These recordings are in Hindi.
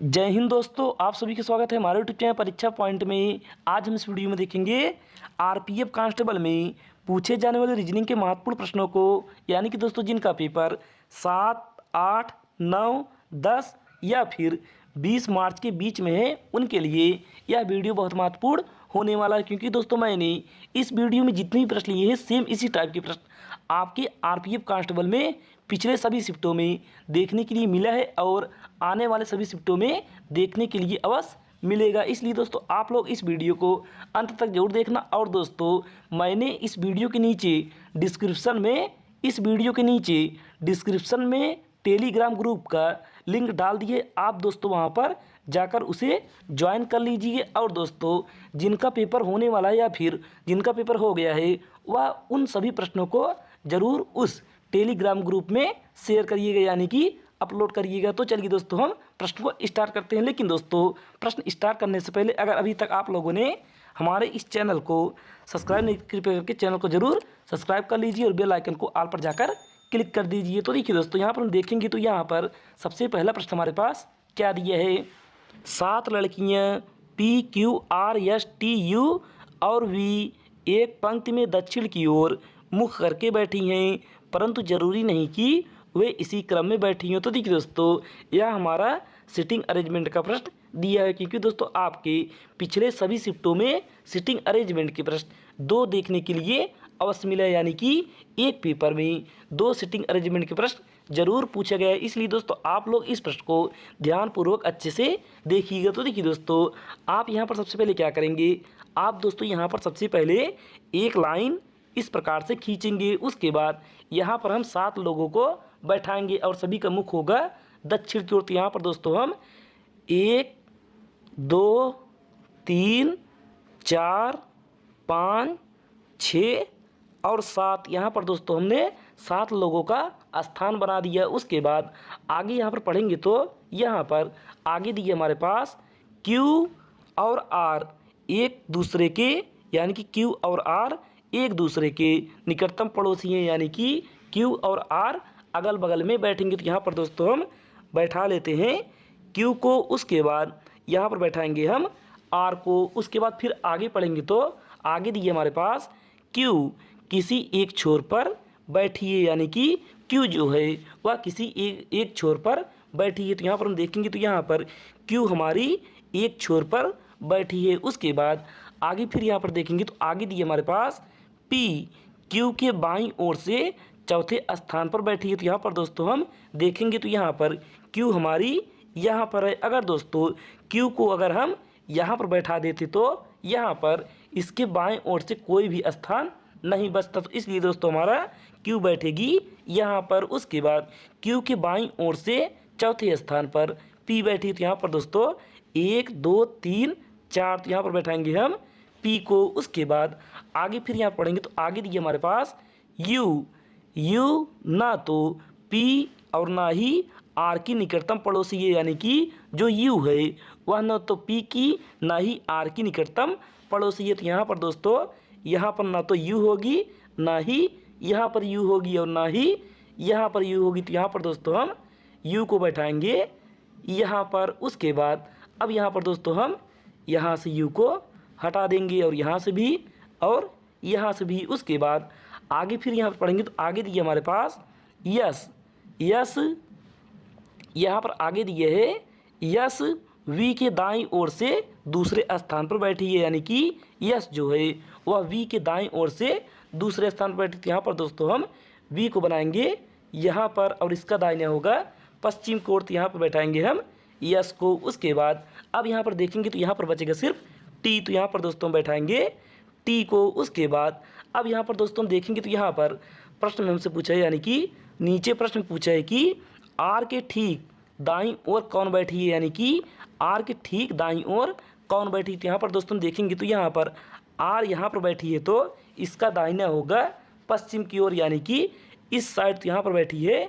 जय हिंद दोस्तों, आप सभी का स्वागत है हमारे यूट्यूब चैनल परीक्षा पॉइंट में। आज हम इस वीडियो में देखेंगे आरपीएफ कांस्टेबल में पूछे जाने वाले रीजनिंग के महत्वपूर्ण प्रश्नों को, यानी कि दोस्तों जिनका पेपर 7, 8, 9, 10 या फिर 20 मार्च के बीच में है, उनके लिए यह वीडियो बहुत महत्वपूर्ण होने वाला है। क्योंकि दोस्तों मैंने इस वीडियो में जितने भी प्रश्न लिए हैं सेम इसी टाइप के प्रश्न आपके आरपीएफ कांस्टेबल में पिछले सभी शिफ्टों में देखने के लिए मिला है और आने वाले सभी शिफ्टों में देखने के लिए अवश्य मिलेगा। इसलिए दोस्तों आप लोग इस वीडियो को अंत तक जरूर देखना। और दोस्तों मैंने इस वीडियो के नीचे डिस्क्रिप्शन में टेलीग्राम ग्रुप का लिंक डाल दिए, आप दोस्तों वहां पर जाकर उसे ज्वाइन कर लीजिए। और दोस्तों जिनका पेपर होने वाला है या फिर जिनका पेपर हो गया है वह उन सभी प्रश्नों को ज़रूर उस टेलीग्राम ग्रुप में शेयर करिएगा, यानी कि अपलोड करिएगा। तो चलिए दोस्तों हम प्रश्न को स्टार्ट करते हैं। लेकिन दोस्तों प्रश्न स्टार्ट करने से पहले अगर अभी तक आप लोगों ने हमारे इस चैनल को सब्सक्राइब नहीं कृपया करके चैनल को ज़रूर सब्सक्राइब कर लीजिए और बेल आइकन को ऑल पर जाकर क्लिक कर दीजिए। तो देखिए दोस्तों यहाँ पर हम देखेंगे तो यहाँ पर सबसे पहला प्रश्न हमारे पास क्या दिया है। 7 लड़कियाँ PQRSTU और V एक पंक्ति में दक्षिण की ओर मुख करके बैठी हैं, परंतु जरूरी नहीं कि वे इसी क्रम में बैठी हों। तो देखिए दोस्तों यह हमारा सिटिंग अरेंजमेंट का प्रश्न दिया है। क्योंकि दोस्तों आपके पिछले सभी शिफ्टों में सिटिंग अरेंजमेंट के प्रश्न 2 देखने के लिए अवश्य मिला है, यानी कि एक पेपर में 2 सिटिंग अरेंजमेंट के प्रश्न जरूर पूछा गया है। इसलिए दोस्तों आप लोग इस प्रश्न को ध्यानपूर्वक अच्छे से देखिएगा। तो देखिए दोस्तों आप यहाँ पर सबसे पहले क्या करेंगे, आप दोस्तों यहाँ पर सबसे पहले एक लाइन इस प्रकार से खींचेंगे। उसके बाद यहाँ पर हम 7 लोगों को बैठाएंगे और सभी का मुख होगा दक्षिण की ओर। तो यहाँ पर दोस्तों हम 1, 2, 3, 4, 5, 6 और 7 यहाँ पर दोस्तों हमने 7 लोगों का स्थान बना दिया। उसके बाद आगे यहाँ पर पढ़ेंगे तो यहाँ पर आगे दिए हमारे पास Q और R एक दूसरे के, यानी कि Q और R एक दूसरे के निकटतम पड़ोसी हैं, यानी कि Q और R अगल बगल में बैठेंगे। तो यहाँ पर दोस्तों हम बैठा लेते हैं Q को, उसके बाद यहाँ पर बैठाएंगे हम R को। उसके बाद फिर आगे पढ़ेंगे तो आगे दिए हमारे पास Q किसी एक छोर पर बैठी है, यानी कि Q जो है वह किसी एक छोर पर बैठी है। तो यहाँ पर हम देखेंगे तो यहाँ पर Q हमारी एक छोर पर बैठी है। उसके बाद आगे फिर यहाँ पर देखेंगे तो आगे दिए हमारे पास P Q के बाईं ओर से चौथे स्थान पर बैठी है। तो यहाँ पर दोस्तों हम देखेंगे तो यहाँ पर Q हमारी यहाँ पर है। अगर दोस्तों Q को अगर हम यहाँ पर बैठा देते तो यहाँ पर इसके बाएं ओर से कोई भी स्थान नहीं बचता, तो इसलिए दोस्तों हमारा Q बैठेगी यहाँ पर। उसके बाद Q के बाईं ओर से चौथे स्थान पर P बैठी। तो यहाँ पर दोस्तों 1, 2, 3, 4 तो यहाँ पर बैठाएंगे हम P को। उसके बाद आगे फिर यहाँ पढ़ेंगे तो आगे दिए हमारे पास U ना तो P और ना ही R की निकटतम पड़ोसी है, यानी कि जो U है वह न तो P की ना ही R की निकटतम पड़ोसी है। तो यहाँ पर दोस्तों यहाँ पर ना तो U होगी, ना ही यहाँ पर U होगी और ना ही यहाँ पर U होगी। तो यहाँ पर दोस्तों हम U को बैठाएंगे यहाँ पर। उसके बाद अब यहाँ पर दोस्तों हम यहाँ से U को हटा देंगे और यहाँ से भी और यहाँ से भी। उसके बाद आगे फिर यहाँ पर पढ़ेंगे तो आगे दिए हमारे पास यस यहाँ पर आगे दिए है यस V के दाईं ओर से दूसरे स्थान पर बैठी है, यानी कि यस जो है वह V के दाईं ओर से दूसरे स्थान पर बैठी। तो यहाँ पर दोस्तों हम V को बनाएंगे यहाँ पर और इसका दाहिना होगा पश्चिम की ओर। तो यहाँ पर बैठाएंगे हम यस को। उसके बाद अब यहाँ पर देखेंगे तो यहाँ पर बचेगा सिर्फ T। तो यहाँ पर दोस्तों हम बैठाएंगे T को। उसके बाद अब यहाँ पर दोस्तों हम देखेंगे तो यहाँ पर प्रश्न में हमसे पूछा है, यानी कि नीचे प्रश्न में पूछा है कि R के ठीक दाईं ओर कौन बैठी है, यानी कि R के ठीक दाईं ओर कौन बैठी। तो यहाँ पर दोस्तों देखेंगे तो यहाँ पर R यहाँ पर बैठी है तो इसका दाहिना होगा पश्चिम की ओर, यानी कि इस साइड। तो यहाँ पर बैठी है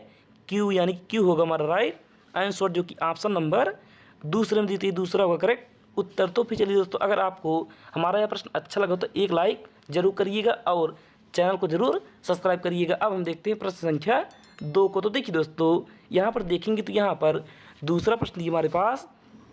Q, यानी कि Q होगा हमारा राइट आंसर, जो कि ऑप्शन नंबर दूसरे में दी थी, दूसरा होगा करेक्ट उत्तर। तो फिर चलिए दोस्तों अगर आपको हमारा यह प्रश्न अच्छा लगा तो एक लाइक जरूर करिएगा और चैनल को जरूर सब्सक्राइब करिएगा। अब हम देखते हैं प्रश्न संख्या 2 को। तो देखिए दोस्तों यहाँ पर देखेंगे तो यहाँ पर दूसरा प्रश्न हमारे पास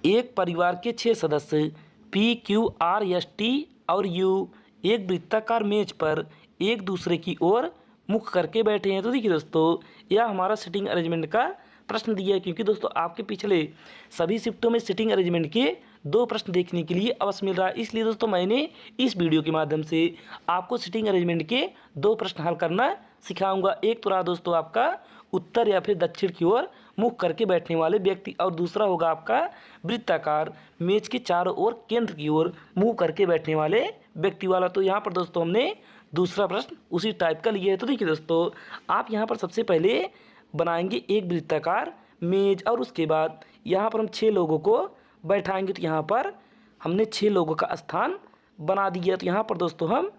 एक परिवार के 6 सदस्य P, Q, R, S, T और यू एक वृत्ताकार मेज पर एक दूसरे की ओर मुख करके बैठे हैं। तो देखिए दोस्तों, यह हमारा सिटिंग अरेंजमेंट का प्रश्न दिया है, क्योंकि दोस्तों आपके पिछले सभी शिफ्टों में सिटिंग अरेंजमेंट के 2 प्रश्न देखने के लिए अवश्य मिल रहा है। इसलिए दोस्तों मैंने इस वीडियो के माध्यम से आपको सिटिंग अरेंजमेंट के 2 प्रश्न हल करना सिखाऊंगा। एक तो रहा दोस्तों आपका उत्तर या फिर दक्षिण की ओर मुख करके बैठने वाले व्यक्ति, और दूसरा होगा आपका वृत्ताकार मेज के चारों ओर केंद्र की ओर मुंह करके बैठने वाले व्यक्ति वाला। तो यहाँ पर दोस्तों हमने दूसरा प्रश्न उसी टाइप का लिया है। तो देखिए दोस्तों, आप यहाँ पर सबसे पहले बनाएंगे एक वृत्ताकार मेज, और उसके बाद यहाँ पर हम 6 लोगों को बैठाएंगे। तो यहाँ पर हमने 6 लोगों का स्थान बना दिया। तो यहाँ पर दोस्तों हम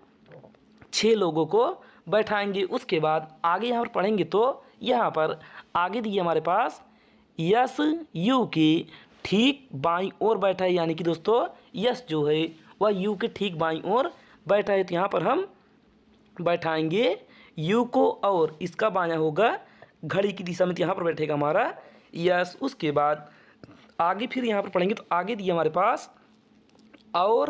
6 लोगों को बैठाएंगे। उसके बाद आगे यहाँ पर पढ़ेंगे तो यहाँ पर आगे दिए हमारे पास यस यू की ठीक बाईं ओर बैठा है, यानी कि दोस्तों यस जो है वह यू के ठीक बाईं ओर बैठा है। तो यहाँ पर हम बैठाएंगे यू को, और इसका बायां होगा घड़ी की दिशा में। तो यहाँ पर बैठेगा हमारा यस। उसके बाद आगे फिर यहाँ पर पढ़ेंगे तो आगे दिए हमारे पास और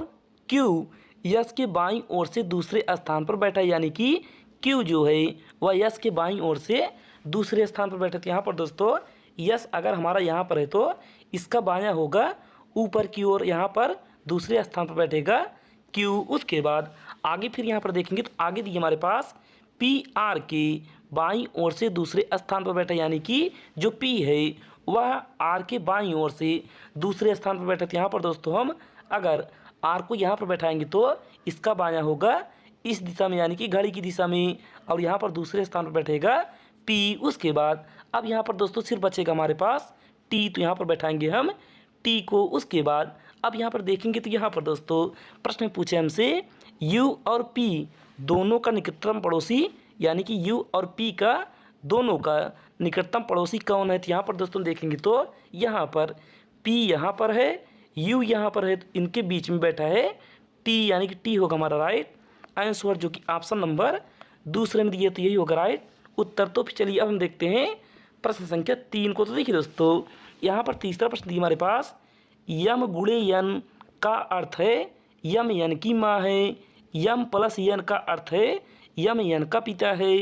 क्यू यस के बाईं ओर से दूसरे स्थान पर बैठा है, यानी कि क्यू जो है वह यस के बाईं ओर से दूसरे स्थान पर बैठा है। तो यहाँ पर दोस्तों यस अगर हमारा यहाँ पर है तो इसका बायां होगा ऊपर की ओर, यहाँ पर दूसरे स्थान पर बैठेगा क्यू। उसके बाद आगे फिर यहाँ पर देखेंगे तो आगे दिए हमारे पास पी आर के बाईं ओर से दूसरे स्थान पर बैठा, यानी कि जो पी है वह आर के बाईं ओर से दूसरे स्थान पर बैठा। तो यहाँ पर दोस्तों हम अगर आर को यहाँ पर बैठाएंगे तो इसका बायां होगा इस दिशा में, यानी कि घड़ी की दिशा में, और यहाँ पर दूसरे स्थान पर बैठेगा पी। उसके बाद अब यहाँ पर दोस्तों सिर्फ बचेगा हमारे पास टी। तो यहाँ पर बैठाएंगे हम टी को। उसके बाद अब यहाँ पर देखेंगे तो यहाँ पर दोस्तों प्रश्न पूछे हमसे यू और पी दोनों का निकटतम पड़ोसी, यानी कि यू और पी का दोनों का निकटतम पड़ोसी कौन है। तो यहाँ पर दोस्तों देखेंगे तो यहाँ पर पी यहाँ पर है, यू यहाँ पर है, तो इनके बीच में बैठा है टी, यानी कि टी होगा हमारा राइट आंसर, जो कि ऑप्शन नंबर दूसरे में दिए तो यही होगा राइट उत्तर। तो फिर चलिए अब हम देखते हैं प्रश्न संख्या 3 को। तो देखिए दोस्तों यहाँ पर तीसरा प्रश्न दिया हमारे पास यम गुणे यन का अर्थ है यम यन की माँ है, यम प्लस यन का अर्थ है यम यन का पिता है,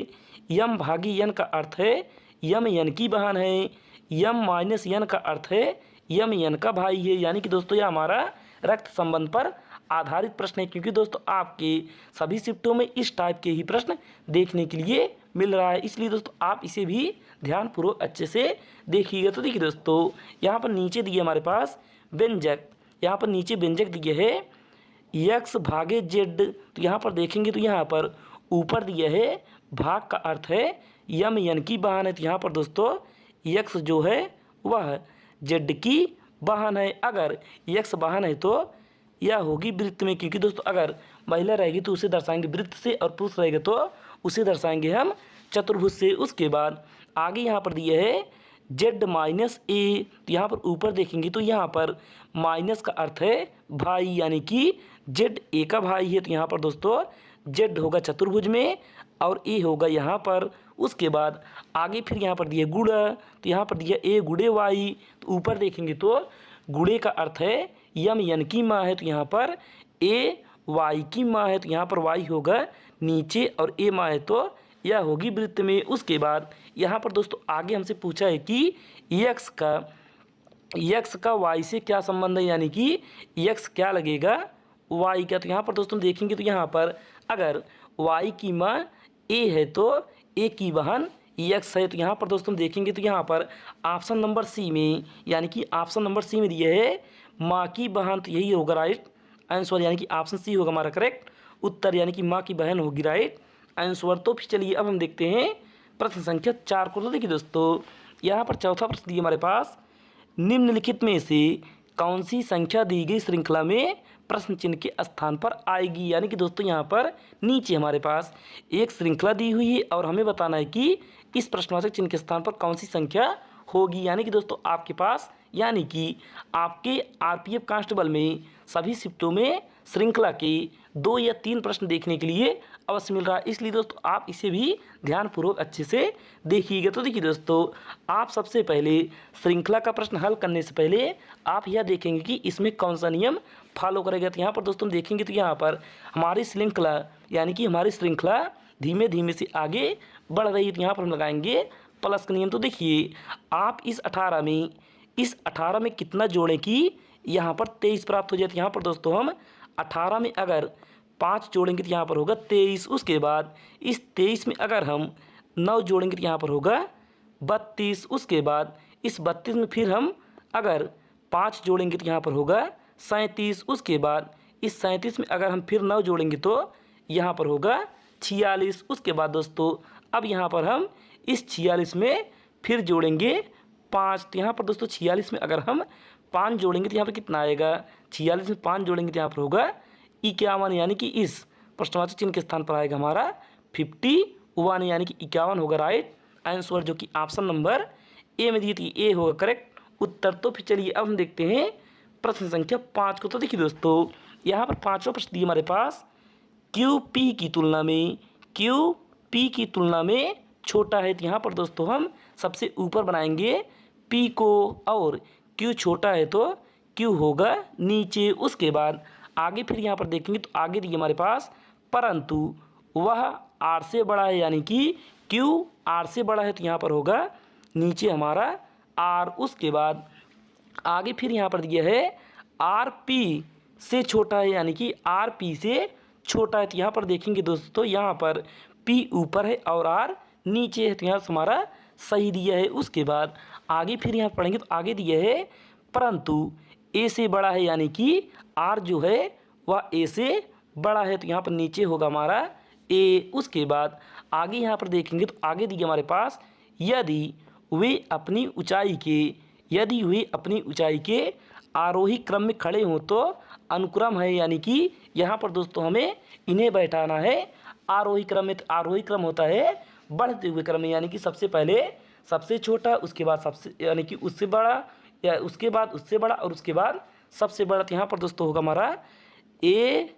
यम भागी यन का अर्थ है यम यन की बहन है, यम माइनस यन का अर्थ है यम यन का भाई है। यानी कि दोस्तों यह हमारा रक्त संबंध पर आधारित प्रश्न है, क्योंकि दोस्तों आपके सभी शिफ्टों में इस टाइप के ही प्रश्न देखने के लिए मिल रहा है। इसलिए दोस्तों आप इसे भी ध्यानपूर्वक अच्छे से देखिएगा। तो देखिए दोस्तों यहाँ पर नीचे दिए हमारे पास व्यंजक, यहाँ पर नीचे व्यंजक दिए है यक्स भागे जेड। तो यहाँ पर देखेंगे तो यहाँ पर ऊपर दिया है भाग का अर्थ है यम यन की बहन है। तो यहाँ पर दोस्तों यक्स जो है वह जेड की बहन है। अगर यक्स बहन है तो यह होगी वृत्त में, क्योंकि दोस्तों अगर महिला रहेगी तो उसे दर्शाएंगे वृत्त से, और पुरुष रहेगा तो उसे दर्शाएंगे हम चतुर्भुज से। उसके बाद आगे यहाँ पर दिया है जेड माइनस ए। तो यहाँ पर ऊपर देखेंगे तो यहाँ पर माइनस का अर्थ है भाई, यानी कि जेड ए का भाई है। तो यहाँ पर दोस्तों जेड होगा चतुर्भुज में और ए होगा यहाँ पर। उसके बाद आगे फिर यहाँ पर दिया गुणा। तो यहाँ पर दिया ए गुणे वाई। तो ऊपर देखेंगे तो गुणे का अर्थ है यम यन की माँ है। तो यहाँ पर ए वाई की माँ है। तो यहाँ पर वाई होगा नीचे और ए माँ है तो यह होगी वृत्त में। उसके बाद यहाँ पर दोस्तों आगे हमसे पूछा है कि यक्स का वाई से क्या संबंध है, यानी कि यक्स क्या लगेगा वाई का। तो यहाँ पर दोस्तों देखेंगे तो यहाँ पर अगर वाई की माँ ए है तो ए की बहन यक्स है। तो यहाँ पर दोस्तों देखेंगे तो यहाँ पर ऑप्शन नंबर सी में, यानी कि ऑप्शन नंबर सी में दिया है माँ की बहन। तो यही होगा राइट आंसर, यानी कि ऑप्शन सी होगा हमारा करेक्ट उत्तर, यानी कि माँ की बहन होगी राइट आंसर। तो फिर चलिए अब हम देखते हैं प्रश्न संख्या 4 को। तो देखिए दोस्तों यहाँ पर चौथा प्रश्न दिया हमारे पास निम्नलिखित में से कौन सी संख्या दी गई श्रृंखला में प्रश्न चिन्ह के स्थान पर आएगी। यानी कि दोस्तों यहाँ पर नीचे हमारे पास एक श्रृंखला दी हुई है और हमें बताना है कि इस प्रश्नवाचक चिन्ह के स्थान पर कौन सी संख्या होगी। यानी कि दोस्तों आपके पास यानी कि आपके आरपीएफ कांस्टेबल में सभी शिफ्टों में श्रृंखला के 2 या 3 प्रश्न देखने के लिए अवश्य मिल रहा है। इसलिए दोस्तों आप इसे भी ध्यानपूर्वक अच्छे से देखिएगा। तो देखिए दोस्तों, आप सबसे पहले श्रृंखला का प्रश्न हल करने से पहले आप यह देखेंगे कि इसमें कौन सा नियम फॉलो करेगा। तो यहाँ पर दोस्तों देखेंगे तो यहाँ पर हमारी श्रृंखला यानी कि हमारी श्रृंखला धीमे धीमे से आगे बढ़ रही है। तो यहाँ पर हम लगाएंगे प्लस का नियम। तो देखिए आप इस 18 में कितना जोड़ें कि यहाँ पर 23 प्राप्त हो जाए। तो यहाँ पर दोस्तों हम 18 में अगर 5 जोड़ेंगे तो यहाँ पर होगा 23। उसके बाद इस 23 में अगर हम 9 जोड़ेंगे तो यहाँ पर होगा 32। उसके बाद इस 32 में फिर हम अगर 5 जोड़ेंगे तो यहाँ पर होगा 37। उसके बाद इस 37 में अगर हम फिर 9 जोड़ेंगे तो यहाँ पर होगा 46। उसके बाद दोस्तों अब यहाँ पर हम इस 46 में फिर जोड़ेंगे 5। तो यहाँ पर दोस्तों 46 में अगर हम 5 जोड़ेंगे तो यहाँ पर कितना आएगा, 46 में 5 जोड़ेंगे तो यहाँ पर होगा 51। यानी कि इस प्रश्नवाचक चिन्ह के स्थान पर आएगा हमारा 51 यानी कि 51 होगा राइट आंसर, जो कि ऑप्शन नंबर ए में दिए थी ए होगा करेक्ट उत्तर। तो फिर चलिए अब हम देखते हैं प्रश्न संख्या 5 को। तो देखिए दोस्तों यहाँ पर 5वां प्रश्न दिए हमारे पास, क्यू पी की तुलना में छोटा है। तो यहाँ पर दोस्तों हम सबसे ऊपर बनाएंगे पी को और क्यू छोटा है तो क्यू होगा नीचे। उसके बाद आगे फिर यहाँ पर देखेंगे तो आगे दिए हमारे पास परंतु वह आर से बड़ा है, यानी कि क्यू आर से बड़ा है तो यहाँ पर होगा नीचे हमारा आर। उसके बाद आगे फिर यहाँ पर दिया है आर पी से छोटा है, यानी कि आर पी से छोटा है। तो यहाँ पर देखेंगे दोस्तों यहाँ पर पी ऊपर है और आर नीचे है, तो यहाँ हमारा सही दिया है। उसके बाद आगे फिर यहाँ पढ़ेंगे तो आगे दिया है परंतु ए से बड़ा है, यानी कि आर जो है वह ए से बड़ा है, तो यहाँ पर नीचे होगा हमारा ए। उसके बाद आगे यहाँ पर देखेंगे तो आगे दिया हमारे पास यदि वे अपनी ऊंचाई के आरोही क्रम में खड़े हों तो अनुक्रम है, यानी कि यहाँ पर दोस्तों हमें इन्हें बैठाना है आरोही क्रम में। तो आरोही क्रम होता है बढ़ते हुए क्रम में, यानी कि सबसे पहले सबसे छोटा, उसके बाद सबसे यानी कि उससे बड़ा, या उसके बाद उससे बड़ा और उसके बाद सबसे बड़ा। तो यहाँ पर दोस्तों होगा हमारा ए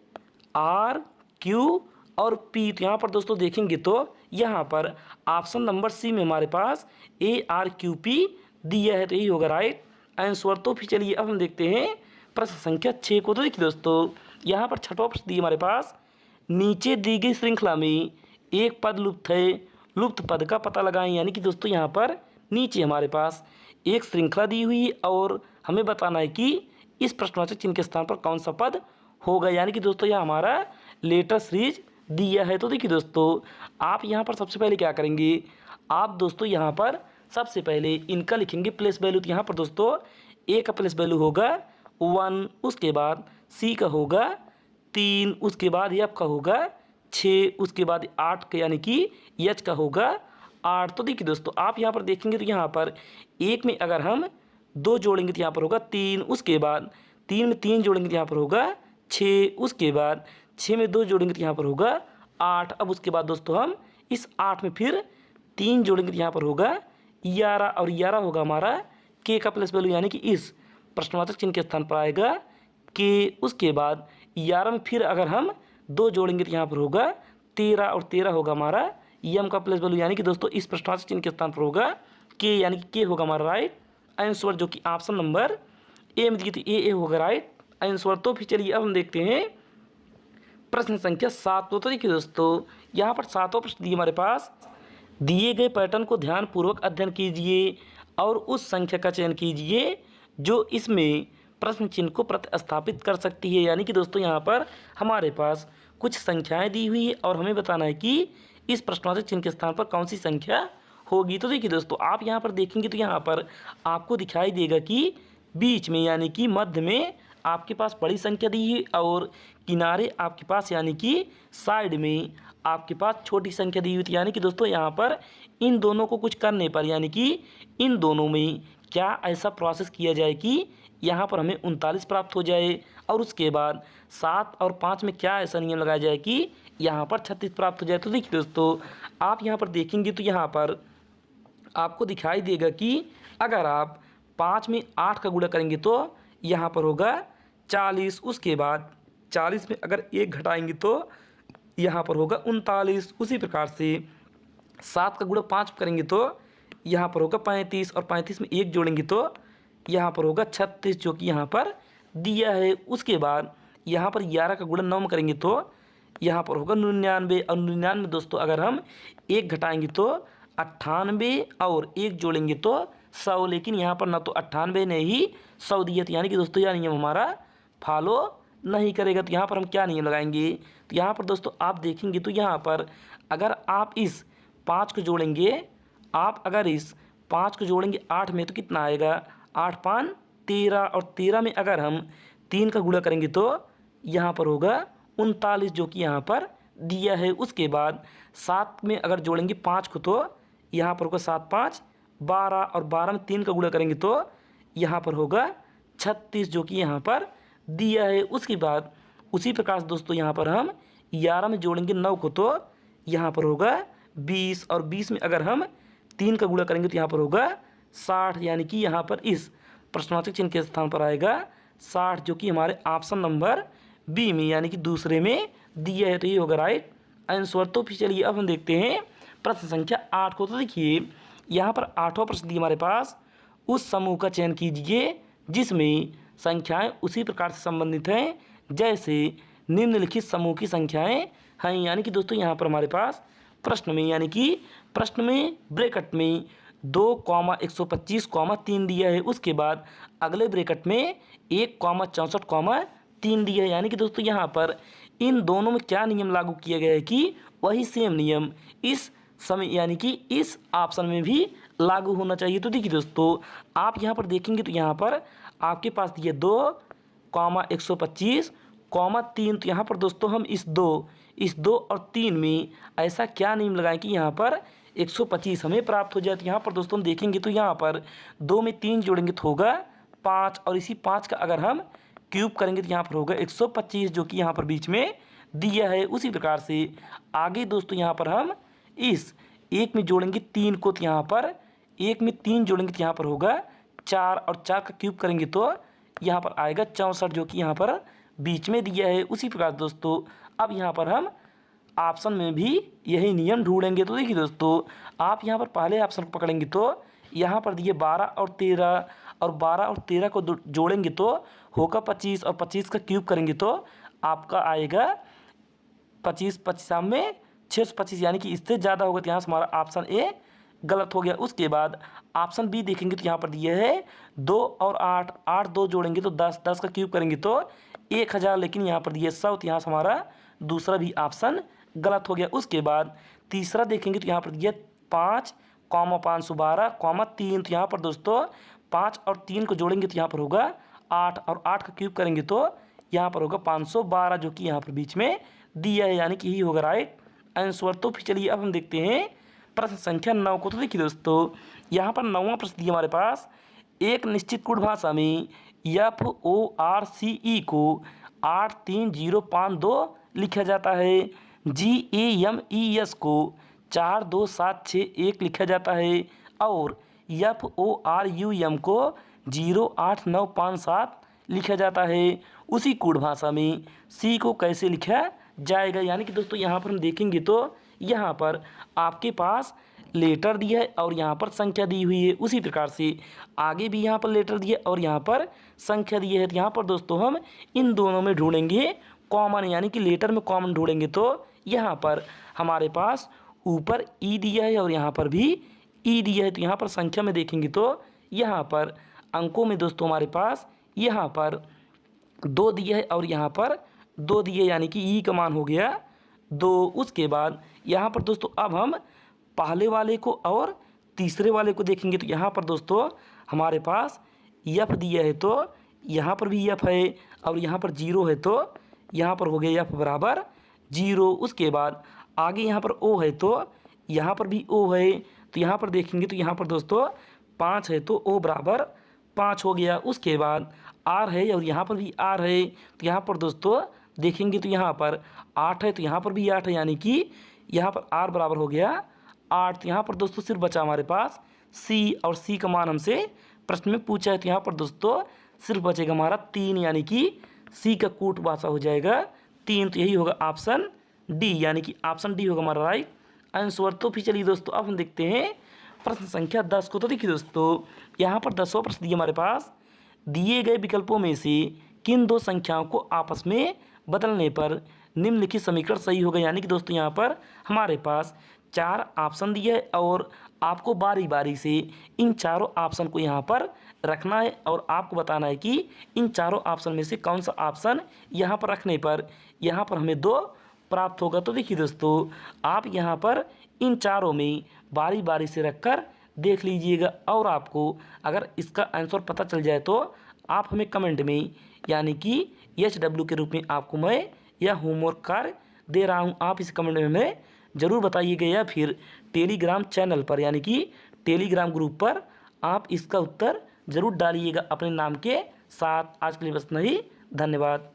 आर क्यू और पी। तो यहाँ पर दोस्तों देखेंगे तो यहाँ पर ऑप्शन नंबर सी में हमारे पास ए आर क्यू पी दिया है, तो यही होगा राइट आंसर। तो फिर चलिए अब हम देखते हैं प्रश्न संख्या 6 को। तो देखिए दोस्तों यहाँ पर 6वां प्रश्न दिया हमारे पास, नीचे दी गई श्रृंखला में एक पद लुप्त है, लुप्त पद का पता लगाएं। यानी कि दोस्तों यहाँ पर नीचे हमारे पास एक श्रृंखला दी हुई है और हमें बताना है कि इस प्रश्नवाचक चिन्ह के स्थान पर कौन सा पद होगा। यानी कि दोस्तों यह हमारा लेटर सीरीज दिया है। तो देखिए दोस्तों आप यहाँ पर सबसे पहले क्या करेंगे, आप दोस्तों यहाँ पर सबसे पहले इनका लिखेंगे प्लेस वैल्यू। तो यहाँ पर दोस्तों ए का प्लेस वैल्यू होगा 1, उसके बाद सी का होगा 3, उसके बाद एफ का होगा 6, उसके बाद 8 का यानी कि एच का होगा 8। तो देखिए दोस्तों आप यहाँ पर देखेंगे तो यहाँ पर 1 में अगर हम 2 जोड़ेंगे तो यहाँ पर होगा 3, उसके बाद 3 में 3 जोड़ेंगे तो यहाँ पर होगा 6, उसके बाद 6 में 2 जोड़ेंगे तो यहाँ पर होगा 8। अब उसके बाद दोस्तों हम इस 8 में फिर 3 जोड़ेंगे तो यहाँ पर होगा 11 और 11 होगा हमारा के का प्लस वैल्यू, यानी कि इस प्रश्नवाचक चिन्ह के स्थान पर आएगा के। उसके बाद 11 में फिर अगर हम 2 जोड़ेंगे तो यहाँ पर होगा 13 और 13 होगा हमारा एम का प्लस वैल्यू, यानी कि दोस्तों इस प्रश्नवाचक चिन्ह के स्थान पर होगा के, यानी कि के होगा हमारा राइट आंसर, जो कि ऑप्शन नंबर ए में दी थी ए होगा राइट आंसर। तो फिर चलिए अब हम देखते हैं प्रश्न संख्या 7। तो देखिए दोस्तों यहाँ पर 7वां प्रश्न दिए हमारे पास, दिए गए पैटर्न को ध्यानपूर्वक अध्ययन कीजिए और उस संख्या का चयन कीजिए जो इसमें प्रश्न चिन्ह को प्रतिस्थापित कर सकती है। यानी कि दोस्तों यहाँ पर हमारे पास कुछ संख्याएं दी हुई है और हमें बताना है कि इस प्रश्नवाचक चिन्ह के स्थान पर कौन सी संख्या होगी। तो देखिए दोस्तों आप यहाँ पर देखेंगे तो यहाँ पर आपको दिखाई देगा कि बीच में यानी कि मध्य में आपके पास बड़ी संख्या दी है और किनारे आपके पास यानी कि साइड में आपके पास छोटी संख्या दी हुई थी। यानी कि दोस्तों यहाँ पर इन दोनों को कुछ करने पर यानी कि इन दोनों में क्या ऐसा प्रोसेस किया जाए कि यहाँ पर हमें 39 प्राप्त हो जाए और उसके बाद 7 और 5 में क्या ऐसा नियम लगाया जाए कि यहाँ पर 36 प्राप्त हो जाए। तो देखिए दोस्तों आप यहाँ पर देखेंगे तो यहाँ पर आपको दिखाई देगा कि अगर आप 5 में 8 का गुणा करेंगे तो यहाँ पर होगा 40। उसके बाद 40 में अगर 1 घटाएंगे तो यहाँ पर होगा 39। उसी प्रकार से 7 का गुणा 5 करेंगे तो यहाँ पर होगा 35 और 35 में 1 जोड़ेंगे तो यहाँ पर होगा 36 जो कि यहाँ पर दिया है। उसके बाद यहाँ पर 11 का गुणा 9 में करेंगे तो यहाँ पर होगा 99 और 99 दोस्तों अगर हम 1 घटाएंगे तो 98 और 1 जोड़ेंगे तो 100। लेकिन यहाँ पर ना तो 98 ने ही 100 दिया, तो यानी कि दोस्तों यह नियम हमारा फॉलो नहीं करेगा। तो यहाँ पर हम क्या नियम लगाएंगे, तो यहाँ पर दोस्तों आप देखेंगे तो यहाँ पर अगर आप इस 5 को जोड़ेंगे, आप अगर इस 5 को जोड़ेंगे 8 में तो कितना आएगा, 8 5 13 और 13 में अगर हम 3 का गुणा करेंगे तो यहाँ पर होगा 39 जो कि यहाँ पर दिया है। उसके बाद 7 में अगर जोड़ेंगे 5 को तो यहाँ पर होगा 7 5 12 और 12 में 3 का गुणा करेंगे तो यहाँ पर होगा 36 जो कि यहाँ पर दिया है। उसके बाद उसी प्रकार से दोस्तों यहाँ पर हम 11 में जोड़ेंगे 9 को तो यहाँ पर होगा 20 और 20 में अगर हम 3 का गुणा करेंगे तो यहाँ पर होगा 60, यानी कि यहाँ पर इस प्रश्नवाचक चिन्ह के स्थान पर आएगा 60 जो कि हमारे ऑप्शन नंबर बी में यानी कि दूसरे में दिया है। तो ये होगा राइट आंसर। तो फिर चलिए अब हम देखते हैं प्रश्न संख्या 8 को। तो देखिए यहाँ पर 8वां प्रश्न दिया हमारे पास, उस समूह का चयन कीजिए जिसमें संख्याएं उसी प्रकार से संबंधित हैं जैसे निम्नलिखित समूह की संख्याएं हैं। यानी कि दोस्तों यहाँ पर हमारे पास प्रश्न में यानी कि प्रश्न में ब्रैकेट में 2,125,3 दिया है। उसके बाद अगले ब्रैकेट में 1,64,3 दिया है। यानी कि दोस्तों यहाँ पर इन दोनों में क्या नियम लागू किया गया है कि वही सेम नियम इस समय यानी कि इस ऑप्शन में भी लागू होना चाहिए। तो देखिए दोस्तों आप यहाँ पर देखेंगे तो यहाँ पर आपके पास ये 2,125,3, तो यहाँ पर दोस्तों हम इस 2 और 3 में ऐसा क्या नियम लगाएं कि यहाँ पर 125 हमें प्राप्त हो जाए। तो यहाँ पर दोस्तों हम देखेंगे तो यहाँ पर 2 में 3 जोड़ेंगे तो होगा 5 और इसी 5 का अगर हम क्यूब करेंगे तो यहाँ पर होगा 125 जो कि यहाँ पर बीच में दिया है। उसी प्रकार से आगे दोस्तों यहाँ पर हम इस 1 में जोड़ेंगे 3 को, तो यहाँ पर 1 में 3 जोड़ेंगे तो यहाँ पर होगा 4 और 4 का क्यूब करेंगे तो यहाँ पर आएगा 64 जो कि यहाँ पर बीच में दिया है। उसी प्रकार दोस्तों अब यहाँ पर हम ऑप्शन में भी यही नियम ढूंढेंगे। तो देखिए दोस्तों आप यहाँ पर पहले ऑप्शन को पकड़ेंगे तो यहाँ पर दिए 12 और 13 और 12 और 13 को जोड़ेंगे तो होगा 25 और 25 का क्यूब करेंगे तो आपका आएगा 25 25 में 625 यानी कि इससे ज़्यादा होगा। तो यहाँ से हमारा ऑप्शन ए गलत हो गया। उसके बाद ऑप्शन बी देखेंगे तो यहाँ पर दिया है 2 और 8 8 2 जोड़ेंगे तो 10 10 का क्यूब करेंगे तो 1000, लेकिन यहाँ पर दिया 100, तो यहाँ से हमारा दूसरा भी ऑप्शन गलत हो गया। उसके बाद तीसरा देखेंगे तो यहाँ पर दिया 5,512,3, तो यहाँ पर दोस्तों 5 और 3 को जोड़ेंगे तो यहाँ पर होगा 8 और 8 का क्यूब करेंगे तो यहाँ पर होगा 512 जो कि यहाँ पर बीच में दिया है, यानी कि यही होगा राइट आंसर। तो फिर चलिए अब हम देखते हैं प्रश्न संख्या 9 को। तो देखिए दोस्तों यहाँ पर 9वां प्रश्न दिया हमारे पास, एक निश्चित कोड भाषा में FORCE को 83052 लिखा जाता है, GAMES को 42761 लिखा जाता है और FORUM को 08957 लिखा जाता है। उसी कोड भाषा में सी को कैसे लिखा जाएगा। यानी कि दोस्तों यहाँ पर हम देखेंगे तो यहाँ पर आपके पास लेटर दिया है और यहाँ पर संख्या दी हुई है। उसी प्रकार से आगे भी यहाँ पर लेटर दिया और यहाँ पर संख्या दी है। तो यहाँ पर दोस्तों हम इन दोनों में ढूंढेंगे कॉमन, यानी कि लेटर में कॉमन ढूंढेंगे तो यहाँ पर हमारे पास ऊपर ई दिया है और यहाँ पर भी ई दिया है। तो यहाँ पर संख्या में देखेंगे तो यहाँ पर अंकों में दोस्तों हमारे पास यहाँ पर 2 दिया है और यहाँ पर 2 दिए, यानी कि ई का मान हो गया 2। उसके बाद यहाँ पर दोस्तों अब हम पहले वाले को और तीसरे वाले को देखेंगे तो यहाँ पर दोस्तों हमारे पास एफ दिया है तो यहाँ पर भी एफ है और यहाँ पर 0 है तो यहाँ पर हो गया एफ बराबर 0। उसके बाद आगे यहाँ पर ओ है तो यहाँ पर भी ओ है, तो यहाँ पर देखेंगे तो यहाँ पर दोस्तों 5 है तो ओ बराबर 5 हो गया। उसके बाद आर है और यहाँ पर भी आर है, तो यहाँ पर दोस्तों देखेंगे तो यहाँ पर 8 है तो यहाँ पर भी 8 है, यानी कि यहाँ पर आर बराबर हो गया 8। तो यहाँ पर दोस्तों सिर्फ बचा हमारे पास सी और सी का मान हमसे प्रश्न में पूछा है। तो यहाँ पर दोस्तों सिर्फ बचेगा हमारा 3 यानी कि सी का कूट भाषा हो जाएगा 3। तो यही होगा ऑप्शन डी, यानी कि ऑप्शन डी होगा हमारा राइट आंसर। तो फिर चलिए दोस्तों अब हम देखते हैं प्रश्न संख्या 10 को। तो देखिए दोस्तों यहाँ पर 10वां प्रश्न दिया हमारे पास, दिए गए विकल्पों में से किन दो संख्याओं को आपस में बदलने पर निम्नलिखित समीकरण सही होगा। यानी कि दोस्तों यहाँ पर हमारे पास 4 ऑप्शन दिए है और आपको बारी बारी से इन चारों ऑप्शन को यहाँ पर रखना है और आपको बताना है कि इन चारों ऑप्शन में से कौन सा ऑप्शन यहाँ पर रखने पर यहाँ पर हमें 2 प्राप्त होगा। तो देखिए दोस्तों आप यहाँ पर इन चारों में बारी बारी से रखकर देख लीजिएगा और आपको अगर इसका आंसर पता चल जाए तो आप हमें कमेंट में यानी कि HW के रूप में आपको मैं यह होमवर्क कार्य दे रहा हूँ, आप इस कमेंट में हमें ज़रूर बताइएगा या फिर टेलीग्राम चैनल पर यानी कि टेलीग्राम ग्रुप पर आप इसका उत्तर ज़रूर डालिएगा अपने नाम के साथ। आज के लिए बस नहीं, धन्यवाद।